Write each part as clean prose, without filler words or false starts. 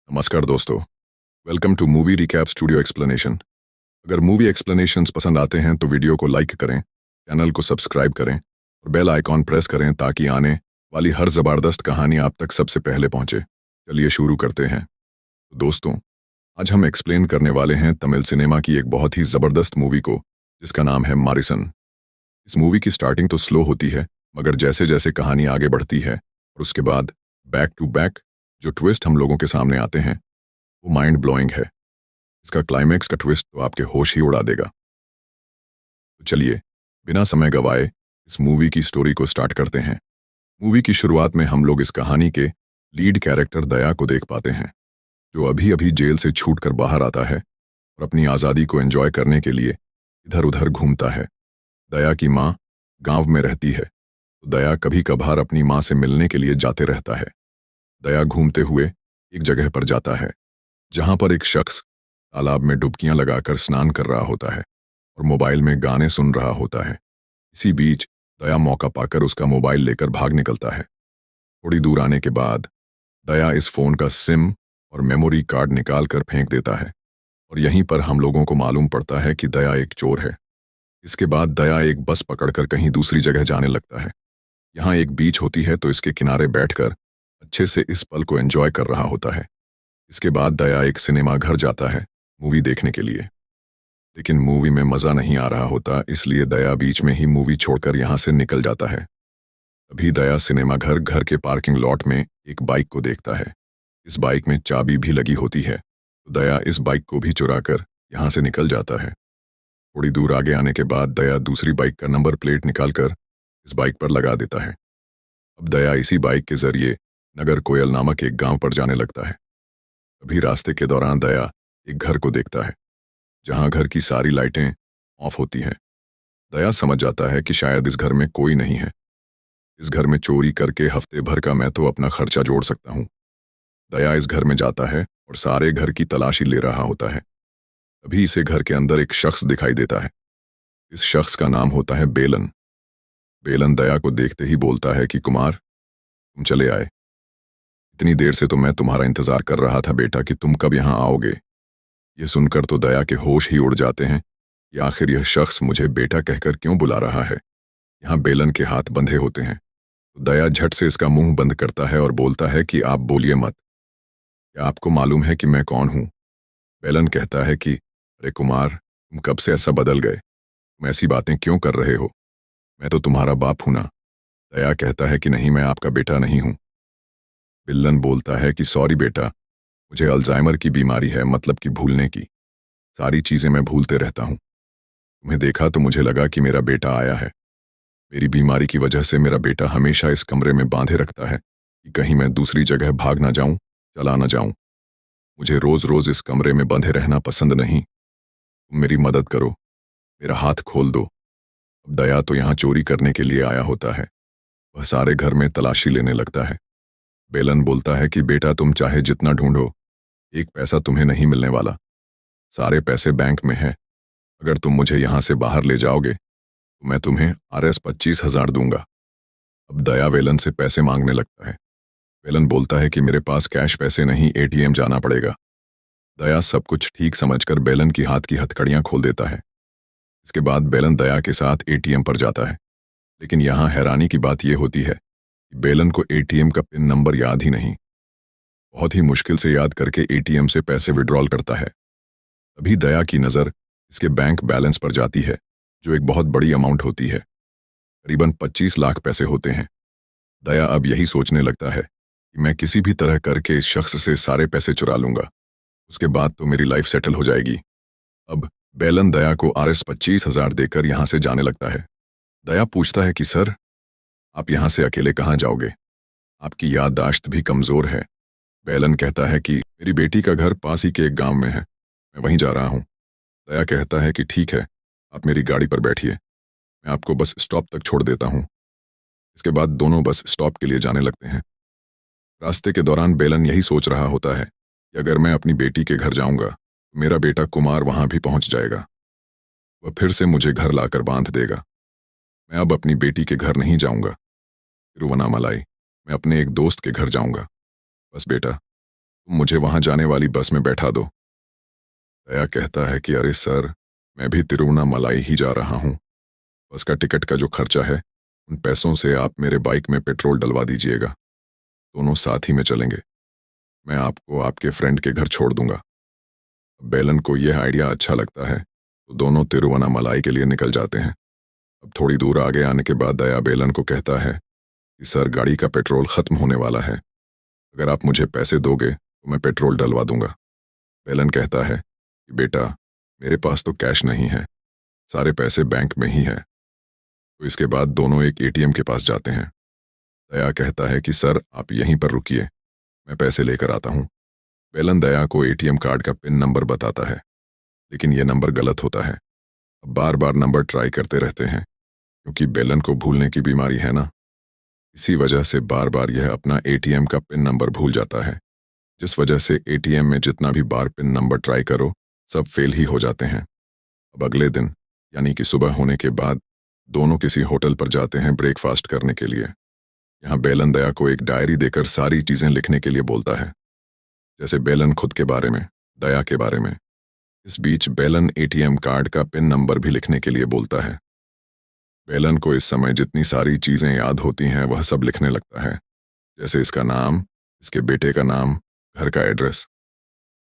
नमस्कार दोस्तों। Welcome to movie recap studio explanation. अगर मूवी एक्सप्लेनेशंस पसंद आते हैं तो वीडियो को लाइक करें, चैनल को सब्सक्राइब करें और बेल आइकॉन प्रेस करें ताकि आने वाली हर ज़बरदस्त कहानी आप तक सबसे पहले पहुंचे। चलिए शुरू करते हैं। तो दोस्तों, आज हम एक्सप्लेन करने वाले हैं तमिल सिनेमा की एक बहुत ही ज़बरदस्त मूवी को, जिसका नाम है मारिसन। इस मूवी की स्टार्टिंग तो स्लो होती है, मगर जैसे जैसे कहानी आगे बढ़ती है और उसके बाद बैक टू बैक जो ट्विस्ट हम लोगों के सामने आते हैं वो माइंड ब्लोइंग है। इसका क्लाइमैक्स का ट्विस्ट तो आपके होश ही उड़ा देगा। तो चलिए बिना समय गवाए इस मूवी की स्टोरी को स्टार्ट करते हैं। मूवी की शुरुआत में हम लोग इस कहानी के लीड कैरेक्टर दया को देख पाते हैं, जो अभी अभी जेल से छूटकर बाहर आता है और अपनी आज़ादी को एंजॉय करने के लिए इधर उधर घूमता है। दया की माँ गांव में रहती है, तो दया कभी कभार अपनी माँ से मिलने के लिए जाते रहता है। दया घूमते हुए एक जगह पर जाता है जहां पर एक शख्स तालाब में डुबकियां लगाकर स्नान कर रहा होता है और मोबाइल में गाने सुन रहा होता है। इसी बीच दया मौका पाकर उसका मोबाइल लेकर भाग निकलता है। थोड़ी दूर आने के बाद दया इस फोन का सिम और मेमोरी कार्ड निकाल कर फेंक देता है और यहीं पर हम लोगों को मालूम पड़ता है कि दया एक चोर है। इसके बाद दया एक बस पकड़कर कहीं दूसरी जगह जाने लगता है। यहाँ एक बीच होती है तो इसके किनारे बैठकर अच्छे से इस पल को एंजॉय कर रहा होता है। इसके बाद दया एक सिनेमा घर जाता है मूवी देखने के लिए, लेकिन मूवी में मज़ा नहीं आ रहा होता, इसलिए दया बीच में ही मूवी छोड़कर यहाँ से निकल जाता है। तभी दया सिनेमा घर के पार्किंग लॉट में एक बाइक को देखता है। इस बाइक में चाबी भी लगी होती है, तो दया इस बाइक को भी चुराकर यहाँ से निकल जाता है। थोड़ी दूर आगे आने के बाद दया दूसरी बाइक का नंबर प्लेट निकालकर इस बाइक पर लगा देता है। अब दया इसी बाइक के जरिए नगर कोयल नामक एक गांव पर जाने लगता है। तभी रास्ते के दौरान दया एक घर को देखता है जहां घर की सारी लाइटें ऑफ होती हैं। दया समझ जाता है कि शायद इस घर में कोई नहीं है। इस घर में चोरी करके हफ्ते भर का मैं तो अपना खर्चा जोड़ सकता हूँ। दया इस घर में जाता है और सारे घर की तलाशी ले रहा होता है। तभी इसे घर के अंदर एक शख्स दिखाई देता है। इस शख्स का नाम होता है बेलन। बेलन दया को देखते ही बोलता है कि कुमार, तुम चले आए। इतनी देर से तो मैं तुम्हारा इंतजार कर रहा था बेटा कि तुम कब यहाँ आओगे। ये सुनकर तो दया के होश ही उड़ जाते हैं कि आखिर यह शख्स मुझे बेटा कहकर क्यों बुला रहा है। यहाँ बेलन के हाथ बंधे होते हैं, तो दया झट से इसका मुंह बंद करता है और बोलता है कि आप बोलिए मत। क्या आपको मालूम है कि मैं कौन हूँ? बेलन कहता है कि अरे कुमार, तुम कब से ऐसा बदल गए? तुम ऐसी बातें क्यों कर रहे हो? मैं तो तुम्हारा बाप हूं ना। दया कहता है कि नहीं, मैं आपका बेटा नहीं हूं। बिल्लन बोलता है कि सॉरी बेटा, मुझे अल्जाइमर की बीमारी है, मतलब कि भूलने की। सारी चीजें मैं भूलते रहता हूँ। तुम्हें देखा तो मुझे लगा कि मेरा बेटा आया है। मेरी बीमारी की वजह से मेरा बेटा हमेशा इस कमरे में बांधे रखता है कि कहीं मैं दूसरी जगह भाग ना जाऊं, चला ना जाऊं। मुझे रोज रोज इस कमरे में बंधे रहना पसंद नहीं। तुम मेरी मदद करो, मेरा हाथ खोल दो। अब दया तो यहाँ चोरी करने के लिए आया होता है। वह सारे घर में तलाशी लेने लगता है। बेलन बोलता है कि बेटा, तुम चाहे जितना ढूंढो, एक पैसा तुम्हें नहीं मिलने वाला। सारे पैसे बैंक में हैं। अगर तुम मुझे यहाँ से बाहर ले जाओगे तो मैं तुम्हें RS 25,000 दूंगा। अब दया वेलन से पैसे मांगने लगता है। वेलन बोलता है कि मेरे पास कैश पैसे नहीं, ATM जाना पड़ेगा। दया सब कुछ ठीक समझकर बेलन की हाथ की हथकड़ियां खोल देता है। इसके बाद बेलन दया के साथ ATM पर जाता है, लेकिन यहाँ हैरानी की बात यह होती है कि बेलन को ATM का पिन नंबर याद ही नहीं। बहुत ही मुश्किल से याद करके ATM से पैसे विड्रॉल करता है। तभी दया की नज़र इसके बैंक बैलेंस पर जाती है, जो एक बहुत बड़ी अमाउंट होती है। करीबन 25 लाख पैसे होते हैं। दया अब यही सोचने लगता है कि मैं किसी भी तरह करके इस शख्स से सारे पैसे चुरा लूंगा, उसके बाद तो मेरी लाइफ सेटल हो जाएगी। अब बेलन दया को RS 25,000 देकर यहाँ से जाने लगता है। दया पूछता है कि सर, आप यहाँ से अकेले कहाँ जाओगे? आपकी याददाश्त भी कमज़ोर है। बेलन कहता है कि मेरी बेटी का घर पास ही के एक गांव में है, मैं वहीं जा रहा हूँ। दया कहता है कि ठीक है, आप मेरी गाड़ी पर बैठिए, मैं आपको बस स्टॉप तक छोड़ देता हूँ। इसके बाद दोनों बस स्टॉप के लिए जाने लगते हैं। रास्ते के दौरान बेलन यही सोच रहा होता है कि अगर मैं अपनी बेटी के घर जाऊंगा तो मेरा बेटा कुमार वहां भी पहुंच जाएगा। वह फिर से मुझे घर लाकर बांध देगा। मैं अब अपनी बेटी के घर नहीं जाऊंगा, तिरुवन्नामलाई, मैं अपने एक दोस्त के घर जाऊंगा। बस बेटा, तुम मुझे वहां जाने वाली बस में बैठा दो। दया कहता है कि अरे सर, मैं भी तिरुवन्नामलाई ही जा रहा हूँ। बस का टिकट का जो खर्चा है, उन पैसों से आप मेरे बाइक में पेट्रोल डलवा दीजिएगा। दोनों साथ ही में चलेंगे। मैं आपको आपके फ्रेंड के घर छोड़ दूंगा। बेलन को यह आइडिया अच्छा लगता है, तो दोनों तिरुवन्नामलाई के लिए निकल जाते हैं। अब थोड़ी दूर आगे आने के बाद दया बेलन को कहता है कि सर, गाड़ी का पेट्रोल खत्म होने वाला है। अगर आप मुझे पैसे दोगे तो मैं पेट्रोल डलवा दूंगा। बेलन कहता है कि बेटा, मेरे पास तो कैश नहीं है, सारे पैसे बैंक में ही है। तो इसके बाद दोनों एक एटीएम के पास जाते हैं। दया कहता है कि सर, आप यहीं पर रुकिए, मैं पैसे लेकर आता हूँ। बेलन दया को एटीएम कार्ड का पिन नंबर बताता है, लेकिन यह नंबर गलत होता है। अब बार बार नंबर ट्राई करते रहते हैं, क्योंकि बेलन को भूलने की बीमारी है ना। इसी वजह से बार बार यह अपना एटीएम का पिन नंबर भूल जाता है, जिस वजह से एटीएम में जितना भी बार पिन नंबर ट्राई करो, सब फेल ही हो जाते हैं। अब अगले दिन, यानी कि सुबह होने के बाद, दोनों किसी होटल पर जाते हैं ब्रेकफास्ट करने के लिए। यहाँ बेलन दया को एक डायरी देकर सारी चीजें लिखने के लिए बोलता है, जैसे बेलन खुद के बारे में, दया के बारे में। इस बीच बेलन एटीएम कार्ड का पिन नंबर भी लिखने के लिए बोलता है। बेलन को इस समय जितनी सारी चीजें याद होती हैं वह सब लिखने लगता है, जैसे इसका नाम, इसके बेटे का नाम, घर का एड्रेस।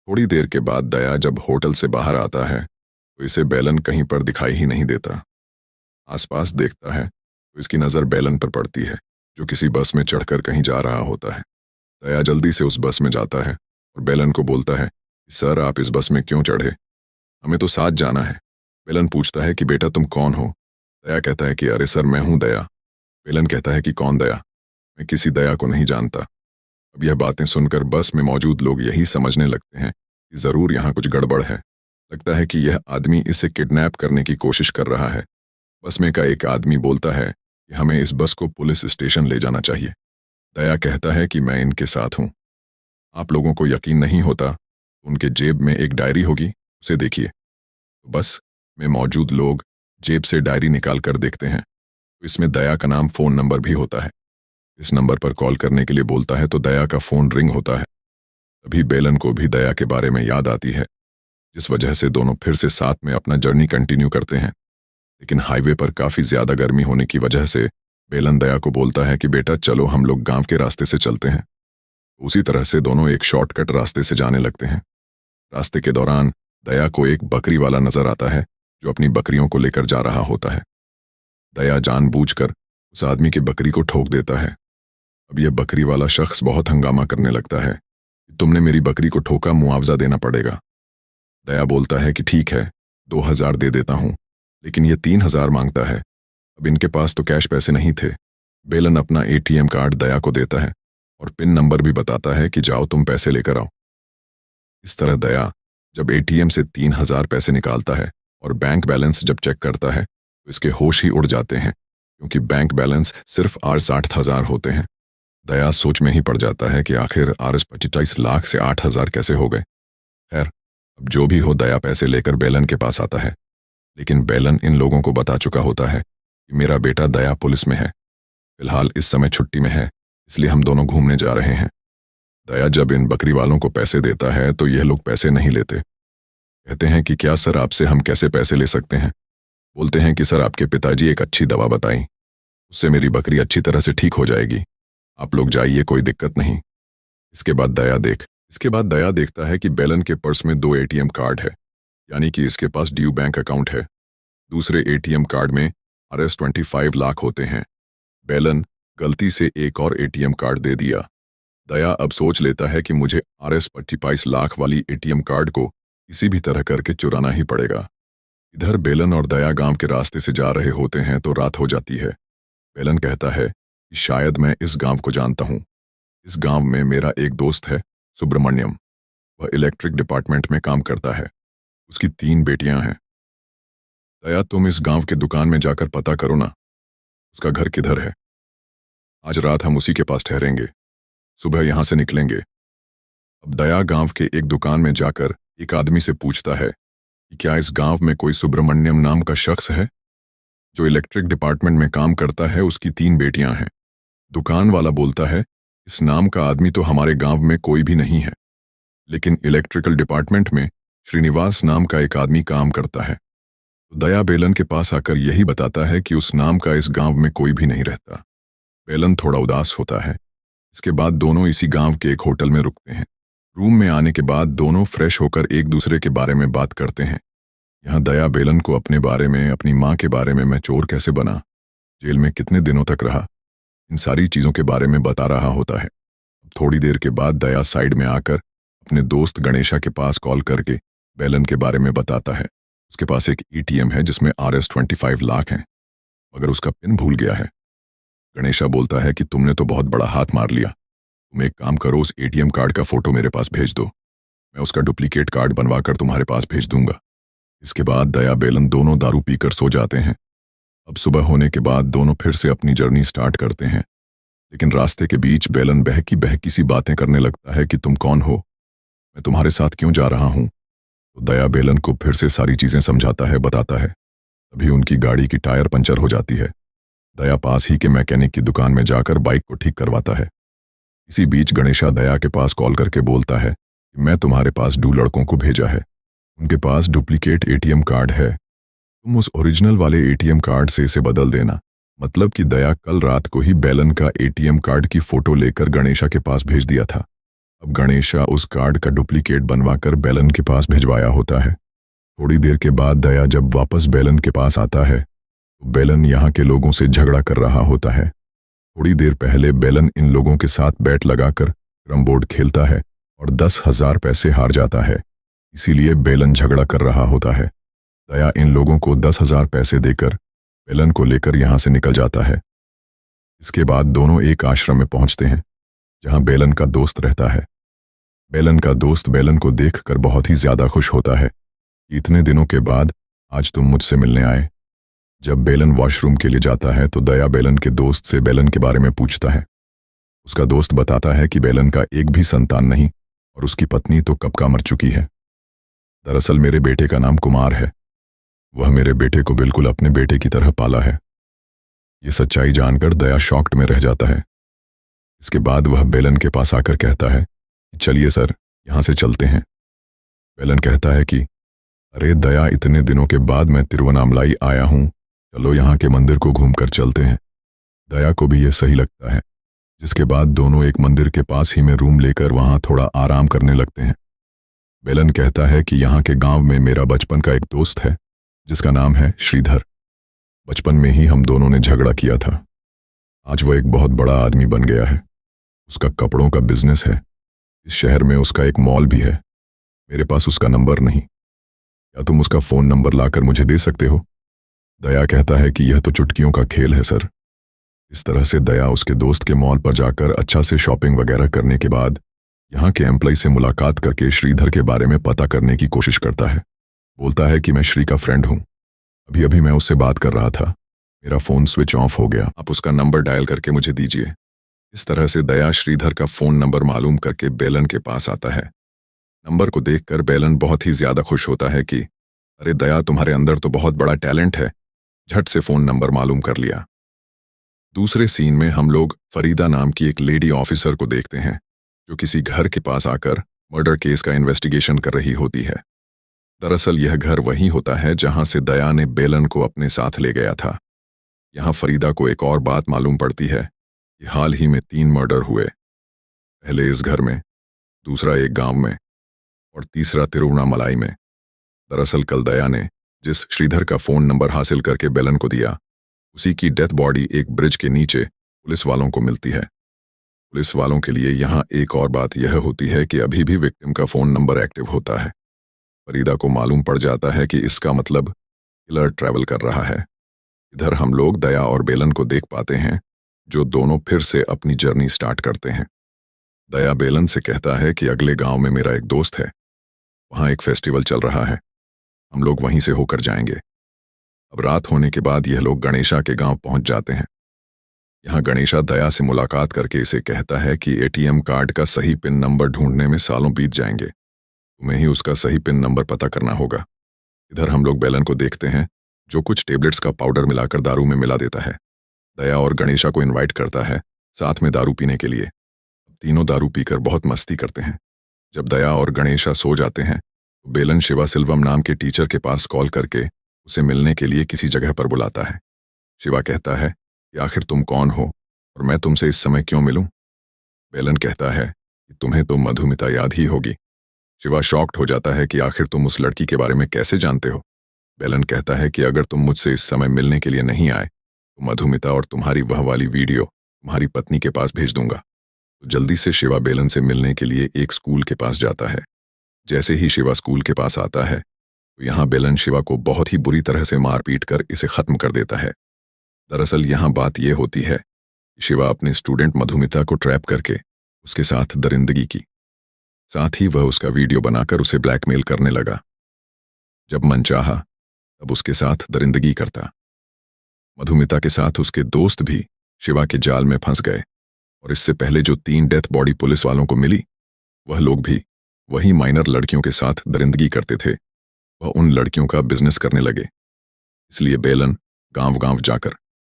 थोड़ी देर के बाद दया जब होटल से बाहर आता है तो इसे बेलन कहीं पर दिखाई ही नहीं देता। आसपास देखता है तो इसकी नज़र बेलन पर पड़ती है, जो किसी बस में चढ़कर कहीं जा रहा होता है। दया जल्दी से उस बस में जाता है और बेलन को बोलता है, सर, आप इस बस में क्यों चढ़े? हमें तो साथ जाना है। बेलन पूछता है कि बेटा, तुम कौन हो? दया कहता है कि अरे सर, मैं हूँ दया। बेलन कहता है कि कौन दया? मैं किसी दया को नहीं जानता। अब यह बातें सुनकर बस में मौजूद लोग यही समझने लगते हैं कि जरूर यहाँ कुछ गड़बड़ है। लगता है कि यह आदमी इसे किडनैप करने की कोशिश कर रहा है। बस में का एक आदमी बोलता है कि हमें इस बस को पुलिस स्टेशन ले जाना चाहिए। दया कहता है कि मैं इनके साथ हूँ। आप लोगों को यकीन नहीं होता तो उनके जेब में एक डायरी होगी, उसे देखिए। तो बस में मौजूद लोग जेब से डायरी निकाल कर देखते हैं, तो इसमें दया का नाम, फ़ोन नंबर भी होता है। इस नंबर पर कॉल करने के लिए बोलता है तो दया का फ़ोन रिंग होता है। तभी बेलन को भी दया के बारे में याद आती है, जिस वजह से दोनों फिर से साथ में अपना जर्नी कंटिन्यू करते हैं। लेकिन हाईवे पर काफ़ी ज़्यादा गर्मी होने की वजह से बेलन दया को बोलता है कि बेटा चलो, हम लोग गांव के रास्ते से चलते हैं। उसी तरह से दोनों एक शॉर्टकट रास्ते से जाने लगते हैं। रास्ते के दौरान दया को एक बकरी वाला नजर आता है, जो अपनी बकरियों को लेकर जा रहा होता है। दया जानबूझकर उस आदमी की बकरी को ठोक देता है। अब यह बकरी वाला शख्स बहुत हंगामा करने लगता है कि तुमने मेरी बकरी को ठोका, मुआवजा देना पड़ेगा। दया बोलता है कि ठीक है, 2000 दे देता हूँ, लेकिन यह 3000 मांगता है। अब इनके पास तो कैश पैसे नहीं थे। बेलन अपना एटीएम कार्ड दया को देता है और पिन नंबर भी बताता है कि जाओ, तुम पैसे लेकर आओ। इस तरह दया जब एटीएम से 3000 पैसे निकालता है और बैंक बैलेंस जब चेक करता है तो इसके होश ही उड़ जाते हैं, क्योंकि बैंक बैलेंस सिर्फ 60,000 होते हैं। दया सोच में ही पड़ जाता है कि आखिर 25 लाख से 8000 कैसे हो गए। खैर, अब जो भी हो, दया पैसे लेकर बेलन के पास आता है। लेकिन बेलन इन लोगों को बता चुका होता है कि मेरा बेटा दया पुलिस में है, फिलहाल इस समय छुट्टी में है, इसलिए हम दोनों घूमने जा रहे हैं। दया जब इन बकरी वालों को पैसे देता है तो यह लोग पैसे नहीं लेते। कहते हैं कि क्या सर, आपसे हम कैसे पैसे ले सकते हैं? बोलते हैं कि सर, आपके पिताजी एक अच्छी दवा बताई, उससे मेरी बकरी अच्छी तरह से ठीक हो जाएगी, आप लोग जाइए, कोई दिक्कत नहीं। इसके बाद दया देखता है कि बेलन के पर्स में 2 एटीएम कार्ड है, यानी कि इसके पास ड्यू बैंक अकाउंट है। दूसरे एटीएम कार्ड में RS 25 लाख होते हैं। बेलन गलती से एक और एटीएम कार्ड दे दिया। दया अब सोच लेता है कि मुझे RS 25 लाख वाली एटीएम कार्ड को किसी भी तरह करके चुराना ही पड़ेगा। इधर बेलन और दया गांव के रास्ते से जा रहे होते हैं तो रात हो जाती है। बेलन कहता है कि शायद मैं इस गांव को जानता हूँ। इस गांव में मेरा एक दोस्त है, सुब्रमण्यम। वह इलेक्ट्रिक डिपार्टमेंट में काम करता है। उसकी 3 बेटियां हैं। दया, तुम इस गांव के दुकान में जाकर पता करो ना, उसका घर किधर है। आज रात हम उसी के पास ठहरेंगे, सुबह यहां से निकलेंगे। अब दया गांव के एक दुकान में जाकर एक आदमी से पूछता है कि क्या इस गांव में कोई सुब्रमण्यम नाम का शख्स है जो इलेक्ट्रिक डिपार्टमेंट में काम करता है, उसकी 3 बेटियां हैं। दुकान वाला बोलता है, इस नाम का आदमी तो हमारे गांव में कोई भी नहीं है। लेकिन इलेक्ट्रिकल डिपार्टमेंट में श्रीनिवास नाम का एक आदमी काम करता है। तो दया बेलन के पास आकर यही बताता है कि उस नाम का इस गांव में कोई भी नहीं रहता। बेलन थोड़ा उदास होता है। इसके बाद दोनों इसी गांव के एक होटल में रुकते हैं। रूम में आने के बाद दोनों फ्रेश होकर एक दूसरे के बारे में बात करते हैं। यहाँ दया बेलन को अपने बारे में, अपनी माँ के बारे में, मैं चोर कैसे बना, जेल में कितने दिनों तक रहा, इन सारी चीज़ों के बारे में बता रहा होता है। थोड़ी देर के बाद दया साइड में आकर अपने दोस्त गणेशा के पास कॉल करके बेलन के बारे में बताता है। उसके पास एक एटीएम है जिसमें RS-25 लाख हैं, मगर उसका पिन भूल गया है। गणेशा बोलता है कि तुमने तो बहुत बड़ा हाथ मार लिया, तुम एक काम करो, उस एटीएम कार्ड का फोटो मेरे पास भेज दो, मैं उसका डुप्लीकेट कार्ड बनवाकर तुम्हारे पास भेज दूंगा। इसके बाद दया बेलन दोनों दारू पीकर सो जाते हैं। अब सुबह होने के बाद दोनों फिर से अपनी जर्नी स्टार्ट करते हैं, लेकिन रास्ते के बीच बेलन बहकी बहकी सी बातें करने लगता है कि तुम कौन हो, मैं तुम्हारे साथ क्यों जा रहा हूँ। तो दया बेलन को फिर से सारी चीज़ें समझाता है, बताता है। तभी उनकी गाड़ी की टायर पंचर हो जाती है। दया पास ही के मैकेनिक की दुकान में जाकर बाइक को ठीक करवाता है। इसी बीच गणेशा दया के पास कॉल करके बोलता है कि मैं तुम्हारे पास 2 लड़कों को भेजा है, उनके पास डुप्लीकेट एटीएम कार्ड है, तुम उस ओरिजिनल वाले एटीएम कार्ड से इसे बदल देना। मतलब कि दया कल रात को ही बेलन का एटीएम कार्ड की फोटो लेकर गणेशा के पास भेज दिया था। अब गणेशा उस कार्ड का डुप्लीकेट बनवाकर बेलन के पास भिजवाया होता है। थोड़ी देर के बाद दया जब वापस बेलन के पास आता है तो बेलन यहाँ के लोगों से झगड़ा कर रहा होता है। थोड़ी देर पहले बेलन इन लोगों के साथ बैट लगाकर कैरम बोर्ड खेलता है और 10,000 पैसे हार जाता है, इसीलिए बेलन झगड़ा कर रहा होता है। दया इन लोगों को 10,000 पैसे देकर बेलन को लेकर यहाँ से निकल जाता है। इसके बाद दोनों एक आश्रम में पहुंचते हैं जहां बेलन का दोस्त रहता है। बेलन का दोस्त बेलन को देखकर बहुत ही ज्यादा खुश होता है। इतने दिनों के बाद आज तुम मुझसे मिलने आए। जब बेलन वॉशरूम के लिए जाता है तो दया बेलन के दोस्त से बेलन के बारे में पूछता है। उसका दोस्त बताता है कि बेलन का एक भी संतान नहीं और उसकी पत्नी तो कब का मर चुकी है। दरअसल मेरे बेटे का नाम कुमार है, वह मेरे बेटे को बिल्कुल अपने बेटे की तरह पाला है। ये सच्चाई जानकर दया शॉक्ड में रह जाता है। इसके बाद वह बेलन के पास आकर कहता है कि चलिए सर, यहाँ से चलते हैं। बेलन कहता है कि अरे दया, इतने दिनों के बाद मैं तिरुवनामलाई आया हूँ, चलो यहाँ के मंदिर को घूमकर चलते हैं। दया को भी यह सही लगता है, जिसके बाद दोनों एक मंदिर के पास ही में रूम लेकर वहाँ थोड़ा आराम करने लगते हैं। बेलन कहता है कि यहाँ के गांव में मेरा बचपन का एक दोस्त है जिसका नाम है श्रीधर। बचपन में ही हम दोनों ने झगड़ा किया था। आज वह एक बहुत बड़ा आदमी बन गया है, उसका कपड़ों का बिजनेस है, इस शहर में उसका एक मॉल भी है। मेरे पास उसका नंबर नहीं, क्या तुम उसका फ़ोन नंबर लाकर मुझे दे सकते हो? दया कहता है कि यह तो चुटकियों का खेल है सर। इस तरह से दया उसके दोस्त के मॉल पर जाकर अच्छा से शॉपिंग वगैरह करने के बाद यहाँ के एम्प्लॉय से मुलाकात करके श्रीधर के बारे में पता करने की कोशिश करता है। बोलता है कि मैं श्री का फ्रेंड हूँ, अभी अभी मैं उससे बात कर रहा था, मेरा फ़ोन स्विच ऑफ हो गया, आप उसका नंबर डायल करके मुझे दीजिए। इस तरह से दया श्रीधर का फ़ोन नंबर मालूम करके बेलन के पास आता है। नंबर को देखकर बेलन बहुत ही ज़्यादा खुश होता है कि अरे दया, तुम्हारे अंदर तो बहुत बड़ा टैलेंट है, झट से फ़ोन नंबर मालूम कर लिया। दूसरे सीन में हम लोग फरीदा नाम की एक लेडी ऑफिसर को देखते हैं जो किसी घर के पास आकर मर्डर केस का इन्वेस्टिगेशन कर रही होती है। दरअसल यह घर वही होता है जहां से दया ने बेलन को अपने साथ ले गया था। यहाँ फरीदा को एक और बात मालूम पड़ती है कि हाल ही में 3 मर्डर हुए, पहले इस घर में, दूसरा एक गांव में और तीसरा तिरुवनामलाई में। दरअसल कल दया ने जिस श्रीधर का फ़ोन नंबर हासिल करके बेलन को दिया, उसी की डेथ बॉडी एक ब्रिज के नीचे पुलिस वालों को मिलती है। पुलिस वालों के लिए यहाँ एक और बात यह होती है कि अभी भी विक्टिम का फ़ोन नंबर एक्टिव होता है। फरीदा को मालूम पड़ जाता है कि इसका मतलब किलर ट्रैवल कर रहा है। इधर हम लोग दया और बेलन को देख पाते हैं जो दोनों फिर से अपनी जर्नी स्टार्ट करते हैं। दया बेलन से कहता है कि अगले गांव में मेरा एक दोस्त है, वहाँ एक फेस्टिवल चल रहा है, हम लोग वहीं से होकर जाएंगे। अब रात होने के बाद यह लोग गणेशा के गांव पहुंच जाते हैं। यहाँ गणेशा दया से मुलाकात करके इसे कहता है कि एटीएम कार्ड का सही पिन नंबर ढूंढने में सालों बीत जाएंगे, तुम्हें ही उसका सही पिन नंबर पता करना होगा। इधर हम लोग बेलन को देखते हैं जो कुछ टेबलेट्स का पाउडर मिलाकर दारू में मिला देता है। दया और गणेशा को इनवाइट करता है साथ में दारू पीने के लिए। तीनों दारू पीकर बहुत मस्ती करते हैं। जब दया और गणेशा सो जाते हैं तो बेलन शिवा सिल्वम नाम के टीचर के पास कॉल करके उसे मिलने के लिए किसी जगह पर बुलाता है। शिवा कहता है कि आखिर तुम कौन हो और मैं तुमसे इस समय क्यों मिलूं? बेलन कहता है कि तुम्हें तो मधुमिता याद ही होगी। शिवा शॉक्ड हो जाता है कि आखिर तुम उस लड़की के बारे में कैसे जानते हो? बेलन कहता है कि अगर तुम मुझसे इस समय मिलने के लिए नहीं आए तो मधुमिता और तुम्हारी वह वाली वीडियो तुम्हारी पत्नी के पास भेज दूंगा। तो जल्दी से शिवा बेलन से मिलने के लिए एक स्कूल के पास जाता है। जैसे ही शिवा स्कूल के पास आता है तो यहाँ बेलन शिवा को बहुत ही बुरी तरह से मार पीट कर इसे खत्म कर देता है। दरअसल यहाँ बात यह होती है कि शिवा अपने स्टूडेंट मधुमिता को ट्रैप करके उसके साथ दरिंदगी की, साथ ही वह उसका वीडियो बनाकर उसे ब्लैकमेल करने लगा। जब मन चाहा तब उसके साथ दरिंदगी करता। मधुमिता के साथ उसके दोस्त भी शिवा के जाल में फंस गए और इससे पहले जो 3 डेथ बॉडी पुलिस वालों को मिली वह लोग भी वही माइनर लड़कियों के साथ दरिंदगी करते थे। वह उन लड़कियों का बिजनेस करने लगे। इसलिए बेलन गांव गांव जाकर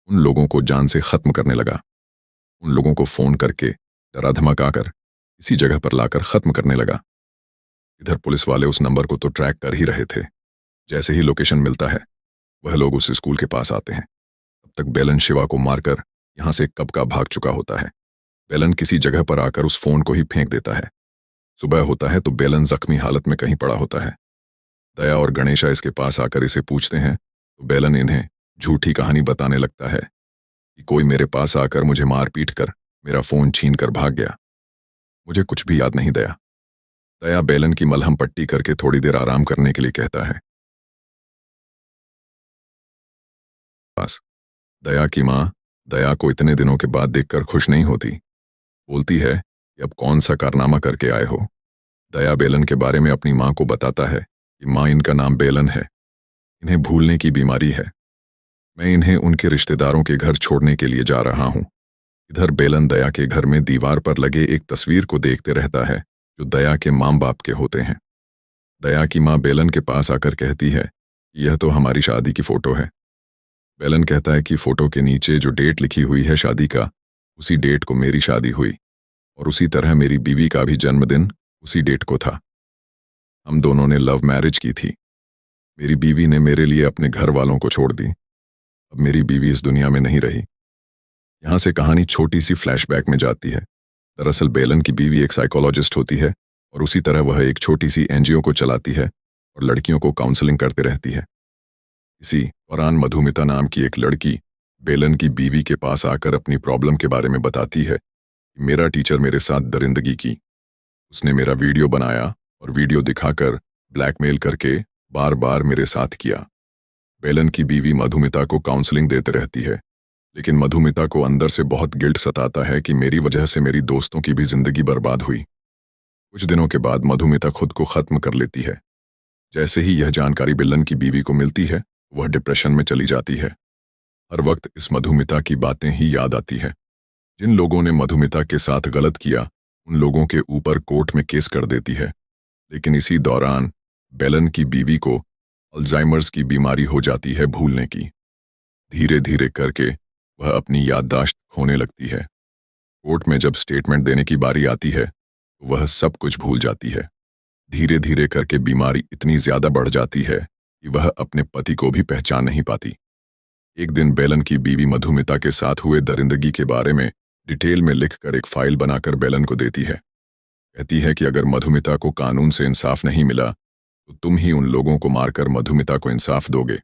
उन लोगों को जान से खत्म करने लगा। उन लोगों को फोन करके डरा धमकाकर इसी जगह पर लाकर खत्म करने लगा। इधर पुलिस वाले उस नंबर को तो ट्रैक कर ही रहे थे। जैसे ही लोकेशन मिलता है वह लोग उस स्कूल के पास आते हैं। तब तक बेलन शिवा को मारकर यहां से कब का भाग चुका होता है। बेलन किसी जगह पर आकर उस फोन को ही फेंक देता है। सुबह होता है तो बेलन जख्मी हालत में कहीं पड़ा होता है। दया और गणेशा इसके पास आकर इसे पूछते हैं तो बेलन इन्हें झूठी कहानी बताने लगता है कि कोई मेरे पास आकर मुझे मार पीट कर मेरा फोन छीन कर भाग गया। मुझे कुछ भी याद नहीं। दया दया बेलन की मलहम पट्टी करके थोड़ी देर आराम करने के लिए कहता है। पास दया की माँ दया को इतने दिनों के बाद देखकर खुश नहीं होती। बोलती है कि अब कौन सा कारनामा करके आए हो। दया बेलन के बारे में अपनी माँ को बताता है कि माँ, इनका नाम बेलन है, इन्हें भूलने की बीमारी है, मैं इन्हें उनके रिश्तेदारों के घर छोड़ने के लिए जा रहा हूँ। इधर बेलन दया के घर में दीवार पर लगे एक तस्वीर को देखते रहता है जो दया के माँ बाप के होते हैं। दया की माँ बेलन के पास आकर कहती है यह तो हमारी शादी की फोटो है। बेलन कहता है कि फोटो के नीचे जो डेट लिखी हुई है शादी का, उसी डेट को मेरी शादी हुई और उसी तरह मेरी बीवी का भी जन्मदिन उसी डेट को था। हम दोनों ने लव मैरिज की थी। मेरी बीवी ने मेरे लिए अपने घर वालों को छोड़ दी। अब मेरी बीवी इस दुनिया में नहीं रही। यहाँ से कहानी छोटी सी फ्लैशबैक में जाती है। दरअसल बेलन की बीवी एक साइकोलॉजिस्ट होती है और उसी तरह वह एक छोटी सी एनजीओ को चलाती है और लड़कियों को काउंसलिंग करते रहती है। इसी दौरान मधुमिता नाम की एक लड़की बेलन की बीवी के पास आकर अपनी प्रॉब्लम के बारे में बताती है कि मेरा टीचर मेरे साथ दरिंदगी की, उसने मेरा वीडियो बनाया और वीडियो दिखाकर ब्लैकमेल करके बार बार मेरे साथ किया। बेलन की बीवी मधुमिता को काउंसलिंग देते रहती है, लेकिन मधुमिता को अंदर से बहुत गिल्ट सताता है कि मेरी वजह से मेरी दोस्तों की भी जिंदगी बर्बाद हुई। कुछ दिनों के बाद मधुमिता खुद को खत्म कर लेती है। जैसे ही यह जानकारी बेलन की बीवी को मिलती है वह डिप्रेशन में चली जाती है। हर वक्त इस मधुमिता की बातें ही याद आती है। जिन लोगों ने मधुमिता के साथ गलत किया उन लोगों के ऊपर कोर्ट में केस कर देती है। लेकिन इसी दौरान बेलन की बीवी को अल्जाइमर्स की बीमारी हो जाती है, भूलने की। धीरे धीरे करके वह अपनी याददाश्त खोने लगती है। कोर्ट में जब स्टेटमेंट देने की बारी आती है तो वह सब कुछ भूल जाती है। धीरे धीरे करके बीमारी इतनी ज्यादा बढ़ जाती है कि वह अपने पति को भी पहचान नहीं पाती। एक दिन बेलन की बीवी मधुमिता के साथ हुए दरिंदगी के बारे में डिटेल में लिखकर एक फाइल बनाकर बेलन को देती है। कहती है कि अगर मधुमिता को कानून से इंसाफ नहीं मिला तो तुम ही उन लोगों को मारकर मधुमिता को इंसाफ दोगे।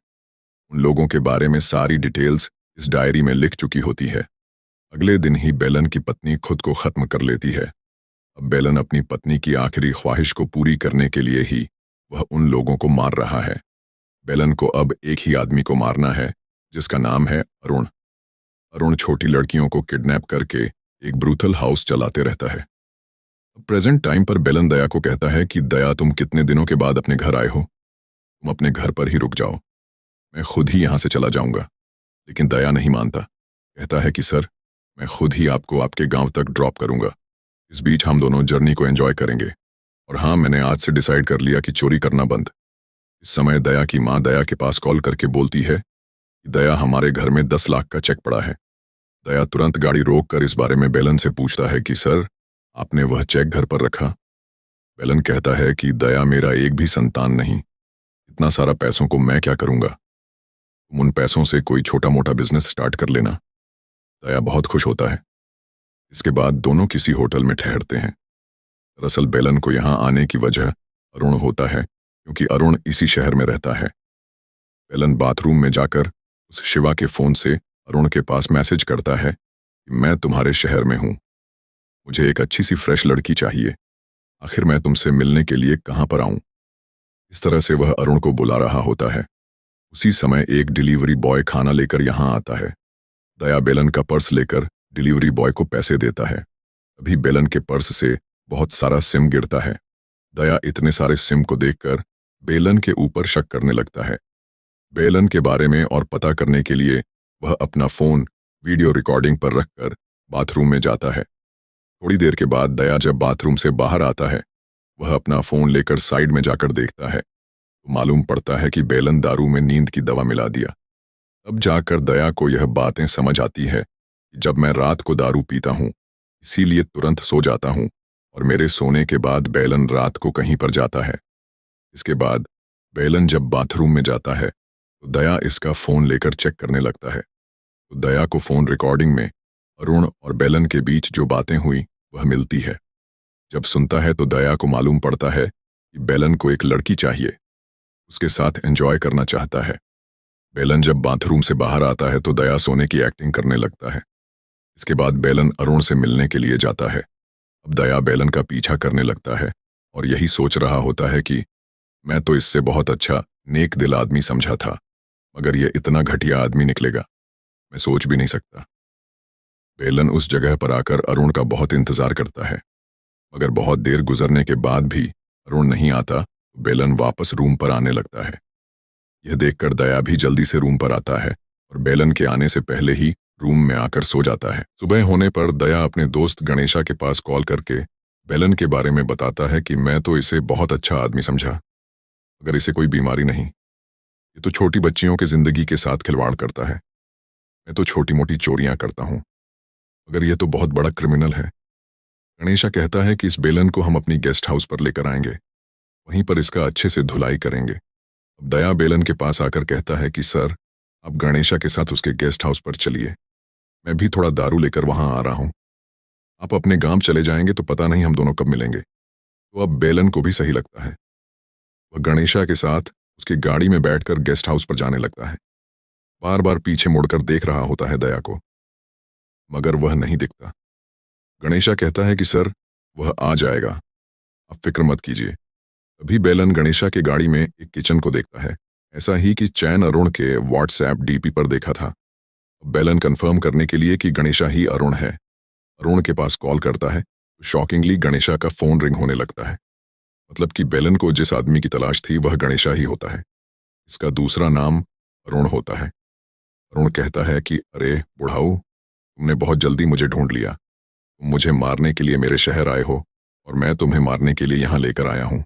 उन लोगों के बारे में सारी डिटेल्स इस डायरी में लिख चुकी होती है। अगले दिन ही बेलन की पत्नी खुद को खत्म कर लेती है। अब बेलन अपनी पत्नी की आखिरी ख्वाहिश को पूरी करने के लिए ही वह उन लोगों को मार रहा है। बेलन को अब एक ही आदमी को मारना है जिसका नाम है अरुण। अरुण छोटी लड़कियों को किडनैप करके एक ब्रूथल हाउस चलाते रहता है। प्रेजेंट टाइम पर बेलन दया को कहता है कि दया, तुम कितने दिनों के बाद अपने घर आए हो, तुम अपने घर पर ही रुक जाओ, मैं खुद ही यहाँ से चला जाऊंगा। लेकिन दया नहीं मानता। कहता है कि सर, मैं खुद ही आपको आपके गांव तक ड्रॉप करूंगा। इस बीच हम दोनों जर्नी को एंजॉय करेंगे। और हाँ, मैंने आज से डिसाइड कर लिया कि चोरी करना बंद। इस समय दया की माँ दया के पास कॉल करके बोलती है कि दया, हमारे घर में 10 लाख का चेक पड़ा है। दया तुरंत गाड़ी रोक कर इस बारे में बेलन से पूछता है कि सर, आपने वह चेक घर पर रखा? बेलन कहता है कि दया मेरा एक भी संतान नहीं, इतना सारा पैसों को मैं क्या करूंगा, तुम उन पैसों से कोई छोटा मोटा बिजनेस स्टार्ट कर लेना। दया बहुत खुश होता है। इसके बाद दोनों किसी होटल में ठहरते हैं। दरअसल बेलन को यहाँ आने की वजह अरुण होता है, क्योंकि अरुण इसी शहर में रहता है। बेलन बाथरूम में जाकर उस शिवा के फोन से अरुण के पास मैसेज करता है कि मैं तुम्हारे शहर में हूँ, मुझे एक अच्छी सी फ्रेश लड़की चाहिए, आखिर मैं तुमसे मिलने के लिए कहाँ पर आऊँ। इस तरह से वह अरुण को बुला रहा होता है। उसी समय एक डिलीवरी बॉय खाना लेकर यहाँ आता है। दया बेलन का पर्स लेकर डिलीवरी बॉय को पैसे देता है। अभी बेलन के पर्स से बहुत सारा सिम गिरता है। दया इतने सारे सिम को देखकर बेलन के ऊपर शक करने लगता है। बेलन के बारे में और पता करने के लिए वह अपना फोन वीडियो रिकॉर्डिंग पर रखकर बाथरूम में जाता है। थोड़ी देर के बाद दया जब बाथरूम से बाहर आता है, वह अपना फोन लेकर साइड में जाकर देखता है तो मालूम पड़ता है कि बेलन दारू में नींद की दवा मिला दिया। तब जाकर दया को यह बातें समझ आती है कि जब मैं रात को दारू पीता हूँ, इसीलिए तुरंत सो जाता हूँ और मेरे सोने के बाद बेलन रात को कहीं पर जाता है। इसके बाद बेलन जब बाथरूम में जाता है तो दया इसका फोन लेकर चेक करने लगता है। तो दया को फोन रिकॉर्डिंग में अरुण और बेलन के बीच जो बातें हुई वह मिलती है। जब सुनता है तो दया को मालूम पड़ता है कि बेलन को एक लड़की चाहिए, उसके साथ एंजॉय करना चाहता है। बेलन जब बाथरूम से बाहर आता है तो दया सोने की एक्टिंग करने लगता है। इसके बाद बेलन अरुण से मिलने के लिए जाता है। अब दया बेलन का पीछा करने लगता है और यही सोच रहा होता है कि मैं तो इससे बहुत अच्छा नेक दिल आदमी समझा था, मगर यह इतना घटिया आदमी निकलेगा, मैं सोच भी नहीं सकता। बेलन उस जगह पर आकर अरुण का बहुत इंतजार करता है, मगर बहुत देर गुजरने के बाद भी अरुण नहीं आता तो बेलन वापस रूम पर आने लगता है। यह देखकर दया भी जल्दी से रूम पर आता है और बेलन के आने से पहले ही रूम में आकर सो जाता है। सुबह होने पर दया अपने दोस्त गणेशा के पास कॉल करके बेलन के बारे में बताता है कि मैं तो इसे बहुत अच्छा आदमी समझा, मगर इसे कोई बीमारी नहीं, ये तो छोटी बच्चियों के जिंदगी के साथ खिलवाड़ करता है। मैं तो छोटी मोटी चोरियां करता हूँ, मगर यह तो बहुत बड़ा क्रिमिनल है। गणेशा कहता है कि इस बेलन को हम अपनी गेस्ट हाउस पर लेकर आएंगे, वहीं पर इसका अच्छे से धुलाई करेंगे। अब दया बेलन के पास आकर कहता है कि सर, आप गणेशा के साथ उसके गेस्ट हाउस पर चलिए, मैं भी थोड़ा दारू लेकर वहां आ रहा हूँ। आप अपने गांव चले जाएंगे तो पता नहीं हम दोनों कब मिलेंगे। तो अब बेलन को भी सही लगता है। वह गणेशा के साथ उसकी गाड़ी में बैठकर गेस्ट हाउस पर जाने लगता है। बार बार पीछे मुड़कर देख रहा होता है दया को, मगर वह नहीं दिखता। गणेशा कहता है कि सर, वह आ जाएगा, आप फिक्र मत कीजिए। अभी बेलन गणेशा के गाड़ी में एक किचन को देखता है, ऐसा ही कि चैन अरुण के व्हाट्सएप डीपी पर देखा था। बेलन कंफर्म करने के लिए कि गणेशा ही अरुण है, अरुण के पास कॉल करता है तो शॉकिंगली गणेशा का फोन रिंग होने लगता है। मतलब कि बेलन को जिस आदमी की तलाश थी वह गणेशा ही होता है। इसका दूसरा नाम अरुण होता है। अरुण कहता है कि अरे बुढ़ाऊ, तुमने बहुत जल्दी मुझे ढूंढ लिया, तुम मुझे मारने के लिए मेरे शहर आए हो और मैं तुम्हें मारने के लिए यहाँ लेकर आया हूँ।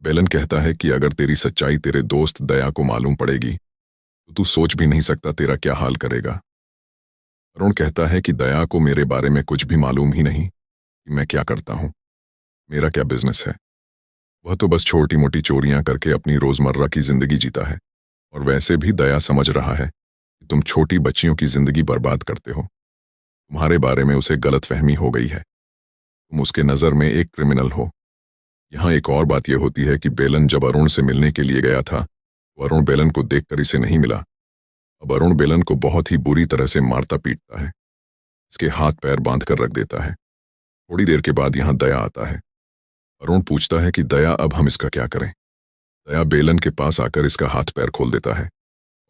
बेलन कहता है कि अगर तेरी सच्चाई तेरे दोस्त दया को मालूम पड़ेगी तो तू सोच भी नहीं सकता तेरा क्या हाल करेगा। अरुण कहता है कि दया को मेरे बारे में कुछ भी मालूम ही नहीं कि मैं क्या करता हूँ, मेरा क्या बिजनेस है। वह तो बस छोटी मोटी चोरियां करके अपनी रोजमर्रा की जिंदगी जीता है, और वैसे भी दया समझ रहा है कि तुम छोटी बच्चियों की जिंदगी बर्बाद करते हो। तुम्हारे बारे में उसे गलतफहमी हो गई है, तुम उसके नज़र में एक क्रिमिनल हो। यहाँ एक और बात यह होती है कि बेलन जब अरुण से मिलने के लिए गया था तो अरुण बेलन को देखकर इसे नहीं मिला। अब अरुण बेलन को बहुत ही बुरी तरह से मारता पीटता है, इसके हाथ पैर बांध कर रख देता है। थोड़ी देर के बाद यहाँ दया आता है। अरुण पूछता है कि दया, अब हम इसका क्या करें। दया बेलन के पास आकर इसका हाथ पैर खोल देता है,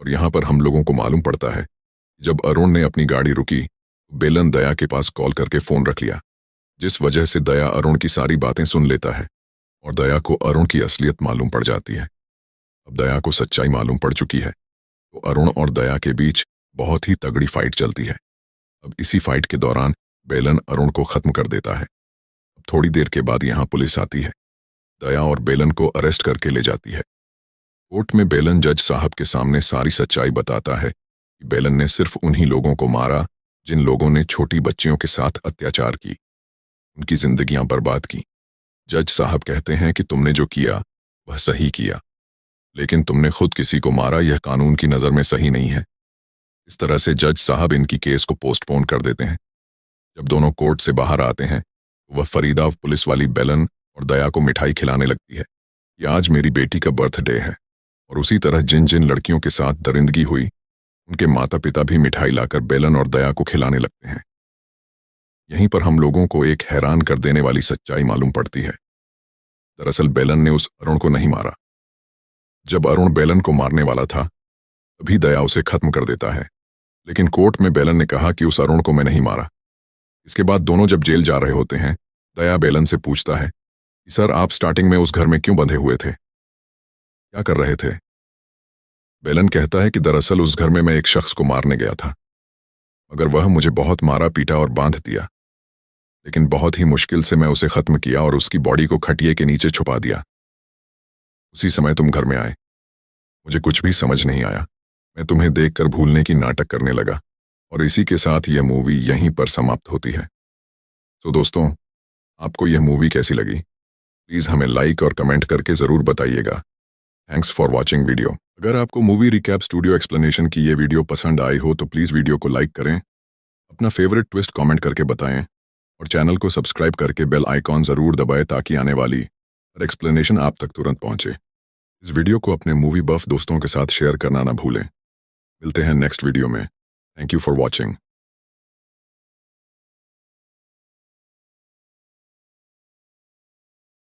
और यहाँ पर हम लोगों को मालूम पड़ता है कि जब अरुण ने अपनी गाड़ी रुकी तो बेलन दया के पास कॉल करके फोन रख लिया, जिस वजह से दया अरुण की सारी बातें सुन लेता है और दया को अरुण की असलियत मालूम पड़ जाती है। अब दया को सच्चाई मालूम पड़ चुकी है तो अरुण और दया के बीच बहुत ही तगड़ी फाइट चलती है। अब इसी फाइट के दौरान बेलन अरुण को खत्म कर देता है। अब थोड़ी देर के बाद यहाँ पुलिस आती है, दया और बेलन को अरेस्ट करके ले जाती है। कोर्ट में बेलन जज साहब के सामने सारी सच्चाई बताता है कि बेलन ने सिर्फ उन्हीं लोगों को मारा जिन लोगों ने छोटी बच्चियों के साथ अत्याचार की, उनकी जिंदगियां बर्बाद की। जज साहब कहते हैं कि तुमने जो किया वह सही किया, लेकिन तुमने खुद किसी को मारा, यह कानून की नज़र में सही नहीं है। इस तरह से जज साहब इनकी केस को पोस्टपोन कर देते हैं। जब दोनों कोर्ट से बाहर आते हैं, वह फरीदा पुलिस वाली बेलन और दया को मिठाई खिलाने लगती है कि आज मेरी बेटी का बर्थडे है। और उसी तरह जिन जिन लड़कियों के साथ दरिंदगी हुई, उनके माता पिता भी मिठाई लाकर बेलन और दया को खिलाने लगते हैं। यहीं पर हम लोगों को एक हैरान कर देने वाली सच्चाई मालूम पड़ती है। दरअसल बेलन ने उस अरुण को नहीं मारा। जब अरुण बेलन को मारने वाला था, तभी दया उसे खत्म कर देता है। लेकिन कोर्ट में बेलन ने कहा कि उस अरुण को मैं नहीं मारा। इसके बाद दोनों जब जेल जा रहे होते हैं, दया बेलन से पूछता है कि सर, आप स्टार्टिंग में उस घर में क्यों बंधे हुए थे, क्या कर रहे थे? बेलन कहता है कि दरअसल उस घर में मैं एक शख्स को मारने गया था, मगर वह मुझे बहुत मारा पीटा और बांध दिया, लेकिन बहुत ही मुश्किल से मैं उसे खत्म किया और उसकी बॉडी को खटिए के नीचे छुपा दिया। उसी समय तुम घर में आए। मुझे कुछ भी समझ नहीं आया। मैं तुम्हें देखकर भूलने की नाटक करने लगा, और इसी के साथ यह मूवी यहीं पर समाप्त होती है। तो दोस्तों, आपको यह मूवी कैसी लगी? प्लीज़ हमें लाइक और कमेंट करके ज़रूर बताइएगा। Thanks for watching video. अगर आपको मूवी रिकैप स्टूडियो एक्सप्लेनेशन की ये वीडियो पसंद आई हो तो प्लीज़ वीडियो को लाइक करें, अपना फेवरेट ट्विस्ट कमेंट करके बताएं, और चैनल को सब्सक्राइब करके बेल आइकॉन ज़रूर दबाएं ताकि आने वाली हर एक्सप्लेनेशन आप तक तुरंत पहुंचे। इस वीडियो को अपने मूवी बफ दोस्तों के साथ शेयर करना ना भूलें। मिलते हैं नेक्स्ट वीडियो में। Thank you for watching.